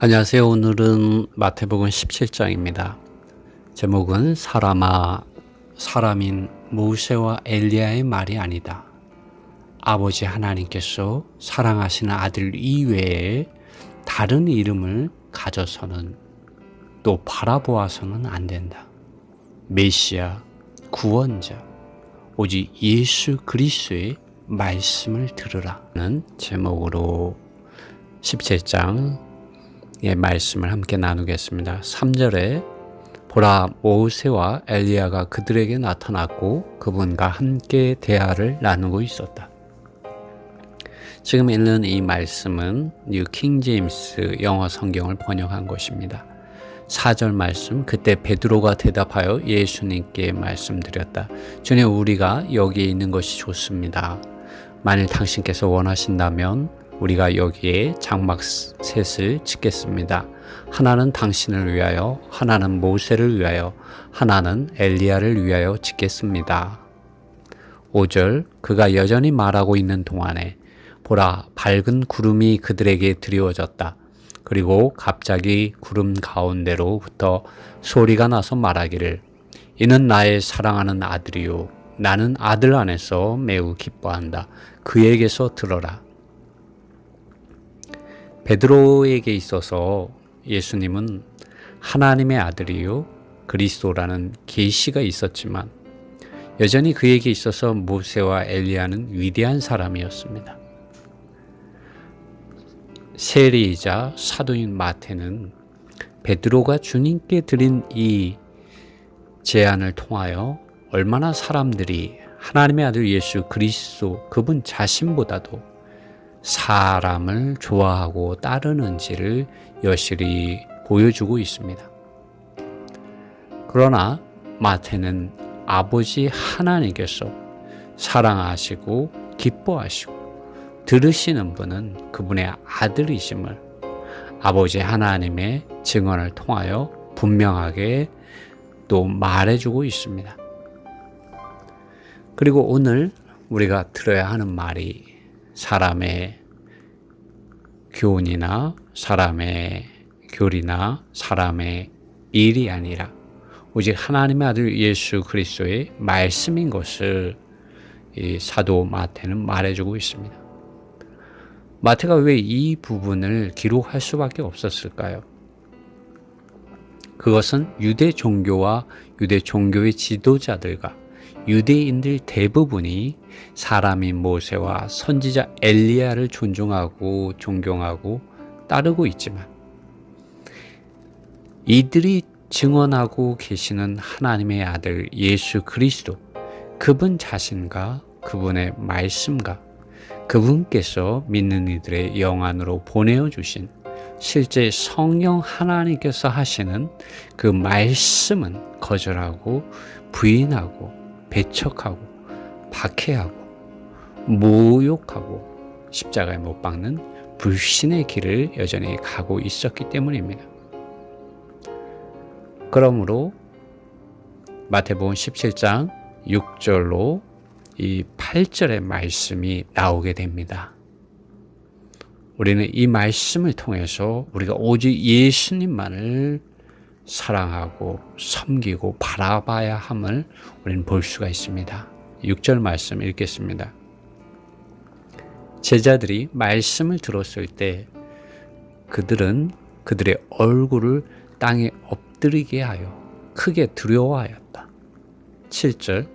안녕하세요. 오늘은 마태복음 17장입니다. 제목은 사람아, 사람인 모세와 엘리야의 말이 아니다. 아버지 하나님께서 사랑하시는 아들 이외에 다른 이름을 가져서는 또 바라보아서는 안 된다. 메시아, 구원자, 오직 예수 그리스도의 말씀을 들으라는 제목으로 17장 말씀을 함께 나누겠습니다. 3절에 보라, 모세와 엘리야가 그들에게 나타났고 그분과 함께 대화를 나누고 있었다. 지금 읽는 이 말씀은 뉴 킹 제임스 영어 성경을 번역한 것입니다. 4절 말씀, 그때 베드로가 대답하여 예수님께 말씀드렸다. 주님, 우리가 여기에 있는 것이 좋습니다. 만일 당신께서 원하신다면 우리가 여기에 장막 셋을 짓겠습니다. 하나는 당신을 위하여, 하나는 모세를 위하여, 하나는 엘리야를 위하여 짓겠습니다. 5절, 그가 여전히 말하고 있는 동안에 보라, 밝은 구름이 그들에게 드리워졌다. 그리고 갑자기 구름 가운데로부터 소리가 나서 말하기를, 이는 나의 사랑하는 아들이요, 나는 아들 안에서 매우 기뻐한다. 그에게서 들어라. 베드로에게 있어서 예수님은 하나님의 아들이요 그리스도라는 계시가 있었지만 여전히 그에게 있어서 모세와 엘리야는 위대한 사람이었습니다. 세리이자 사도인 마태는 베드로가 주님께 드린 이 제안을 통하여 얼마나 사람들이 하나님의 아들 예수 그리스도 그분 자신보다도 사람을 좋아하고 따르는지를 여실히 보여주고 있습니다. 그러나 마태는 아버지 하나님께서 사랑하시고 기뻐하시고 들으시는 분은 그분의 아들이심을 아버지 하나님의 증언을 통하여 분명하게 또 말해주고 있습니다. 그리고 오늘 우리가 들어야 하는 말이 사람의 교훈이나 사람의 교리나 사람의 일이 아니라 오직 하나님의 아들 예수 그리스도의 말씀인 것을 이 사도 마태는 말해주고 있습니다. 마태가 왜 이 부분을 기록할 수밖에 없었을까요? 그것은 유대 종교와 유대 종교의 지도자들과 유대인들 대부분이 사람인 모세와 선지자 엘리야를 존중하고 존경하고 따르고 있지만 이들이 증언하고 계시는 하나님의 아들 예수 그리스도 그분 자신과 그분의 말씀과 그분께서 믿는 이들의 영 안으로 보내어 주신 실제 성령 하나님께서 하시는 그 말씀은 거절하고 부인하고 배척하고 박해하고 모욕하고 십자가에 못 박는 불신의 길을 여전히 가고 있었기 때문입니다. 그러므로 마태복음 17장 6절로 이 8절의 말씀이 나오게 됩니다. 우리는 이 말씀을 통해서 우리가 오직 예수님만을 사랑하고 섬기고 바라봐야 함을 우리는 볼 수가 있습니다. 6절 말씀 읽겠습니다. 제자들이 말씀을 들었을 때 그들은 그들의 얼굴을 땅에 엎드리게 하여 크게 두려워하였다. 7절,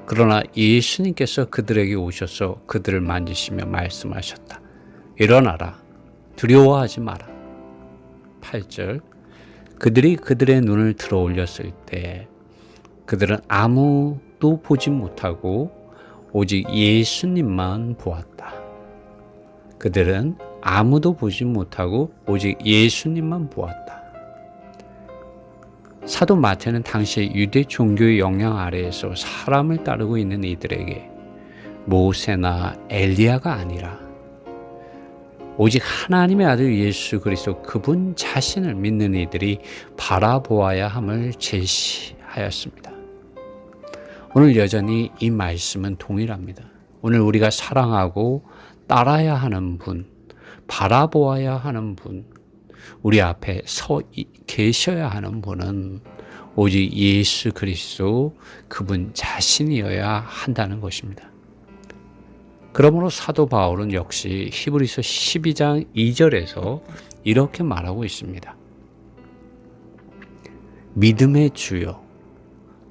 그러나 예수님께서 그들에게 오셔서 그들을 만지시며 말씀하셨다. 일어나라, 두려워하지 마라. 8절, 그들이 그들의 눈을 들어 올렸을 때 그들은 아무도 보지 못하고 오직 예수님만 보았다. 그들은 아무도 보지 못하고 오직 예수님만 보았다. 사도 마태는 당시 유대 종교의 영향 아래에서 사람을 따르고 있는 이들에게 모세나 엘리야가 아니라 오직 하나님의 아들 예수 그리스도 그분 자신을 믿는 이들이 바라보아야 함을 제시하였습니다. 오늘 여전히 이 말씀은 동일합니다. 오늘 우리가 사랑하고 따라야 하는 분, 바라보아야 하는 분, 우리 앞에 계셔야 하는 분은 오직 예수 그리스도 그분 자신이어야 한다는 것입니다. 그러므로 사도 바울은 역시 히브리서 12장 2절에서 이렇게 말하고 있습니다. 믿음의 주요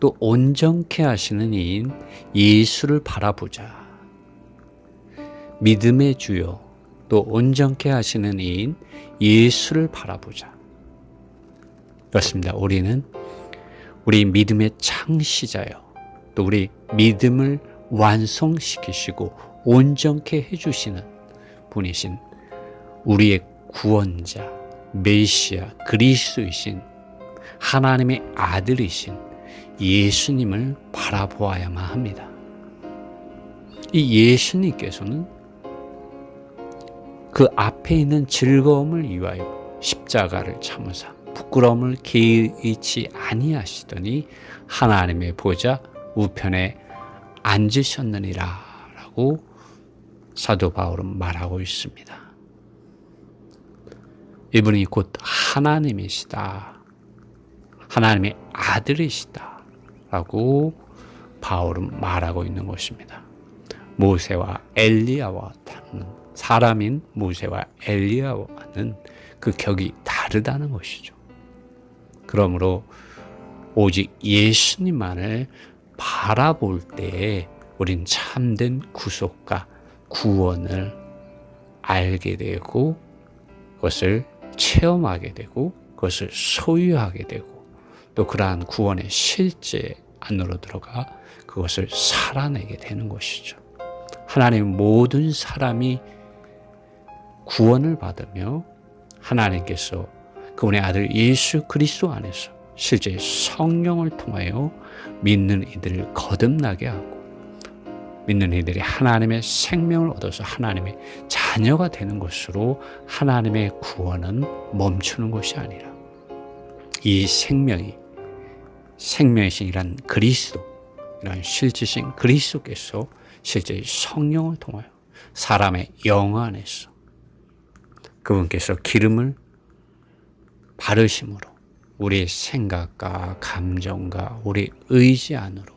또 온전케 하시는 이인 예수를 바라보자. 믿음의 주요 또 온전케 하시는 이인 예수를 바라보자. 그렇습니다. 우리는 우리 믿음의 창시자요. 또 우리 믿음을 완성시키시고 온전케 해주시는 분이신 우리의 구원자, 메시아, 그리스도이신 하나님의 아들이신 예수님을 바라보아야만 합니다. 이 예수님께서는 그 앞에 있는 즐거움을 위하여 십자가를 참으사 부끄러움을 개의치 아니하시더니 하나님의 보좌 우편에 앉으셨느니라 라고 사도 바울은 말하고 있습니다. 이분이 곧 하나님이시다. 하나님의 아들이시다. 라고 바울은 말하고 있는 것입니다. 모세와 엘리야와 다른 사람인 모세와 엘리야와는 그 격이 다르다는 것이죠. 그러므로 오직 예수님만을 바라볼 때에 우린 참된 구속과 구원을 알게 되고 그것을 체험하게 되고 그것을 소유하게 되고 또 그러한 구원의 실제 안으로 들어가 그것을 살아내게 되는 것이죠. 하나님 모든 사람이 구원을 받으며 하나님께서 그분의 아들 예수 그리스도 안에서 실제 성령을 통하여 믿는 이들을 거듭나게 하고 믿는 이들이 하나님의 생명을 얻어서 하나님의 자녀가 되는 것으로 하나님의 구원은 멈추는 것이 아니라 이 생명이신 이란 그리스도, 이란 실제신 그리스도께서 실제 성령을 통하여 사람의 영 안에서 그분께서 기름을 바르심으로 우리의 생각과 감정과 우리 의지 안으로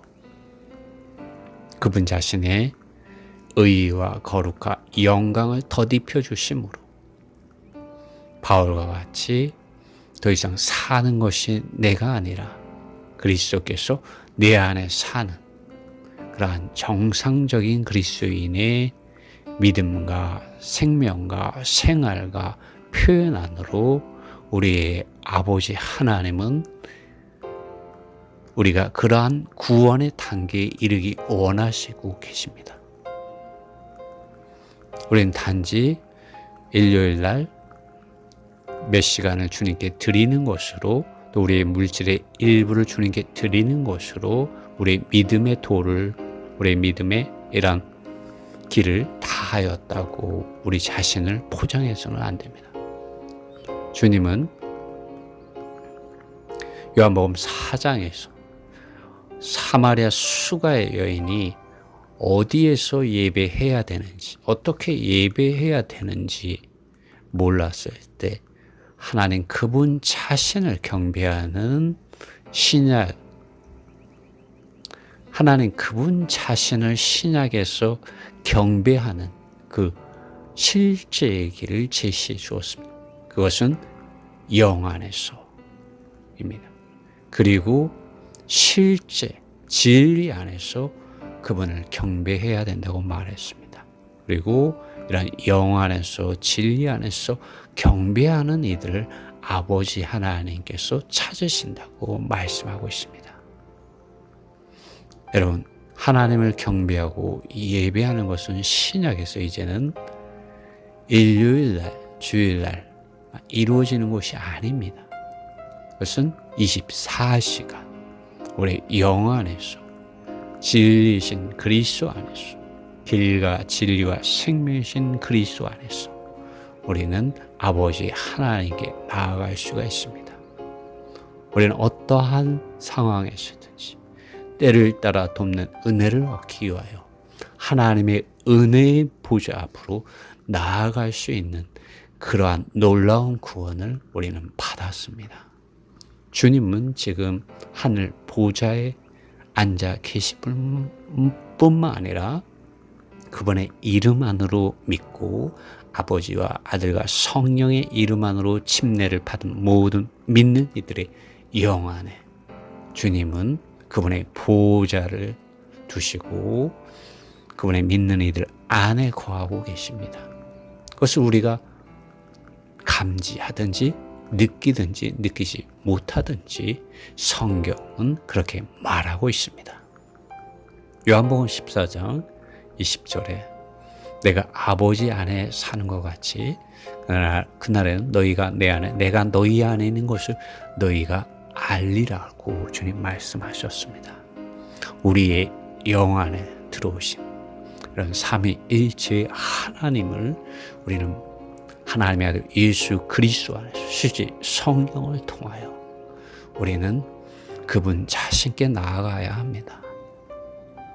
그분 자신의 의와 거룩과 영광을 덧입혀 주심으로 바울과 같이 더 이상 사는 것이 내가 아니라 그리스도께서 내 안에 사는 그러한 정상적인 그리스도인의 믿음과 생명과 생활과 표현 안으로 우리의 아버지 하나님은 우리가 그러한 구원의 단계에 이르기 원하시고 계십니다. 우리는 단지 일요일 날 몇 시간을 주님께 드리는 것으로 또 우리의 물질의 일부를 주님께 드리는 것으로 우리의 믿음의 도를 우리의 믿음의 이런 길을 다하였다고 우리 자신을 포장해서는 안 됩니다. 주님은 요한복음 4장에서 사마리아 수가의 여인이 어디에서 예배해야 되는지 어떻게 예배해야 되는지 몰랐을 때 하나님 그분 자신을 경배하는 신약 하나님 그분 자신을 신약에서 경배하는 그 실제의 길을 제시해 주었습니다. 그것은 영 안에서입니다. 그리고 실제 진리 안에서 그분을 경배해야 된다고 말했습니다. 그리고 이런 영 안에서 진리 안에서 경배하는 이들을 아버지 하나님께서 찾으신다고 말씀하고 있습니다. 여러분, 하나님을 경배하고 예배하는 것은 신약에서 이제는 일요일날, 주일날 이루어지는 것이 아닙니다. 그것은 24시간 우리 영 안에서 진리이신 그리스도 안에서 길과 진리와 생명이신 그리스도 안에서 우리는 아버지 하나님께 나아갈 수가 있습니다. 우리는 어떠한 상황에서든지 때를 따라 돕는 은혜를 얻기 위하여 하나님의 은혜의 보좌 앞으로 나아갈 수 있는 그러한 놀라운 구원을 우리는 받았습니다. 주님은 지금 하늘 보좌에 앉아 계실 뿐만 아니라 그분의 이름 안으로 믿고 아버지와 아들과 성령의 이름 안으로 침례를 받은 모든 믿는 이들의 영 안에 주님은 그분의 보좌를 두시고 그분의 믿는 이들 안에 거하고 계십니다. 그것을 우리가 감지하든지 느끼든지 느끼지 못하든지 성경은 그렇게 말하고 있습니다. 요한복음 14장 20절에 내가 아버지 안에 사는 것 같이 그날에는 너희가 내 안에 내가 너희 안에 있는 것을 너희가 알리라고 주님 말씀하셨습니다. 우리의 영 안에 들어오신 이런 삼위일체의 하나님을 우리는 하나님의 아들 예수 그리스도 안에서 실제 성령을 통하여 우리는 그분 자신께 나아가야 합니다.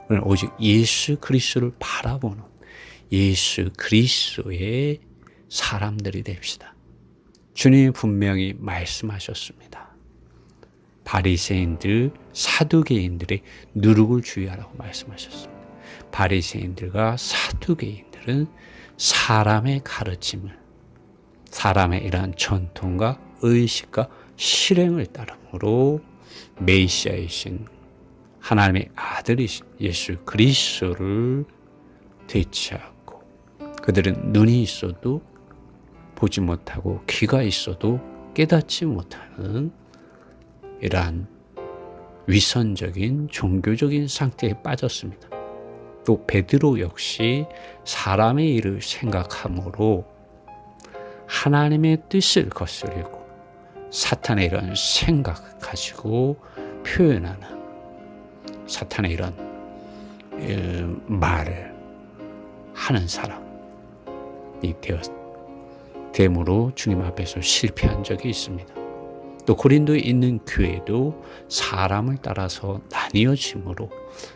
우리는 오직 예수 그리스도를 바라보는 예수 그리스도의 사람들이 됩시다. 주님이 분명히 말씀하셨습니다. 바리새인들, 사두개인들의 누룩을 주의하라고 말씀하셨습니다. 바리새인들과 사두개인들은 사람의 가르침을, 사람의 이러한 전통과 의식과 실행을 따름으로 메시아이신 하나님의 아들이신 예수 그리스도를 대체하고 그들은 눈이 있어도 보지 못하고 귀가 있어도 깨닫지 못하는 이러한 위선적인 종교적인 상태에 빠졌습니다. 또 베드로 역시 사람의 일을 생각함으로 하나님의 뜻을 거스르고 사탄의 이런 생각 가지고 표현하는 사탄의 이런 말을 하는 사람이 됨으로 주님 앞에서 실패한 적이 있습니다. 또 고린도에 있는 교회도 사람을 따라서 나뉘어짐으로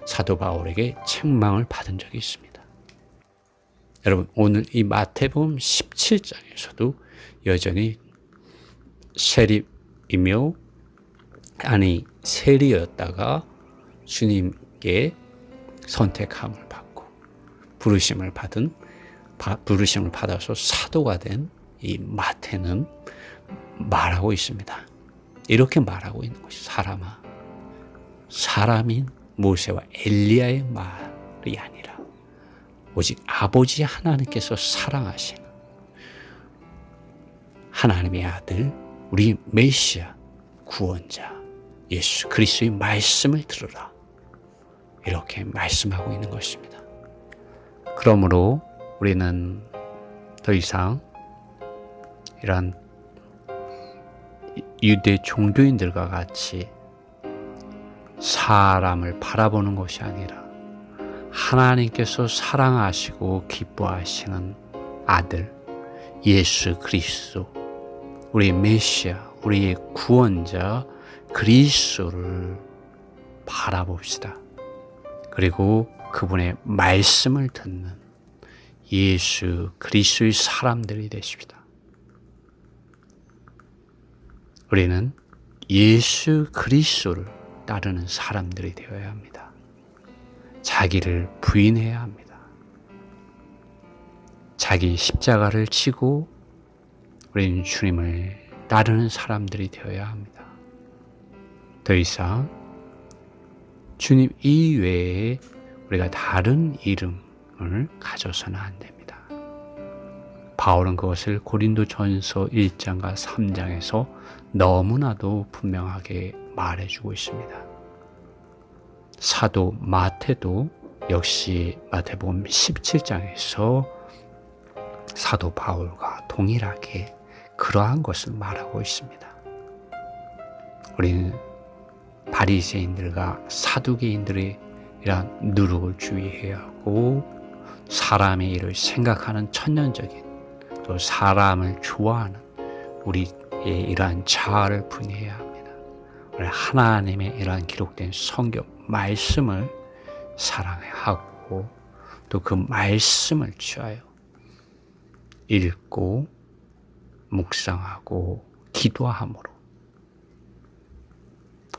사도 바울에게 책망을 받은 적이 있습니다. 여러분 오늘 이 마태복음 17장에서도 여전히 세리이며 세리였다가 주님께 선택함을 받고 부르심을 받아서 사도가 된 이 마태는 말하고 있습니다. 이렇게 말하고 있는 것이 사람아, 사람인 모세와 엘리야의 말이 아니라 오직 아버지 하나님께서 사랑하시는 하나님의 아들, 우리 메시아, 구원자 예수 그리스도의 말씀을 들으라. 이렇게 말씀하고 있는 것입니다. 그러므로 우리는 더 이상 이런 유대 종교인들과 같이 사람을 바라보는 것이 아니라 하나님께서 사랑하시고 기뻐하시는 아들 예수 그리스도, 우리의 메시아, 우리의 구원자 그리스도를 바라봅시다. 그리고 그분의 말씀을 듣는 예수 그리스도의 사람들이 되십시다. 우리는 예수 그리스도를 따르는 사람들이 되어야 합니다. 자기를 부인해야 합니다. 자기 십자가를 지고 우리는 주님을 따르는 사람들이 되어야 합니다. 더 이상 주님 이외에 우리가 다른 이름을 가져서는 안 됩니다. 바울은 그것을 고린도전서 1장과 3장에서 너무나도 분명하게 말해주고 있습니다. 사도 마태도 역시 마태복음 17장에서 사도 바울과 동일하게 그러한 것을 말하고 있습니다. 우리는 바리새인들과 사두개인들의 이러한 누룩을 주의해야 하고 사람의 일을 생각하는 천년적인 또 사람을 좋아하는 우리의 이러한 자아를 분해해야 합니다. 우리 하나님의 이러한 기록된 성경 말씀을 사랑하고 또 그 말씀을 취하여 읽고 묵상하고 기도함으로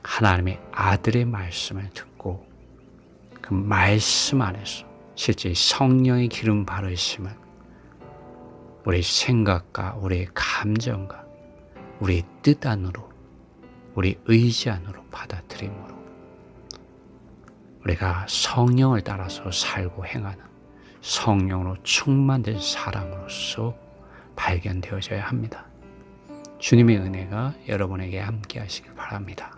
하나님의 아들의 말씀을 듣고 그 말씀 안에서 실제 성령의 기름 바르심을 우리 생각과 우리의 감정과 우리의 뜻 안으로 우리 의지 안으로 받아들임으로 우리가 성령을 따라서 살고 행하는 성령으로 충만된 사람으로서 발견되어져야 합니다. 주님의 은혜가 여러분에게 함께 하시길 바랍니다.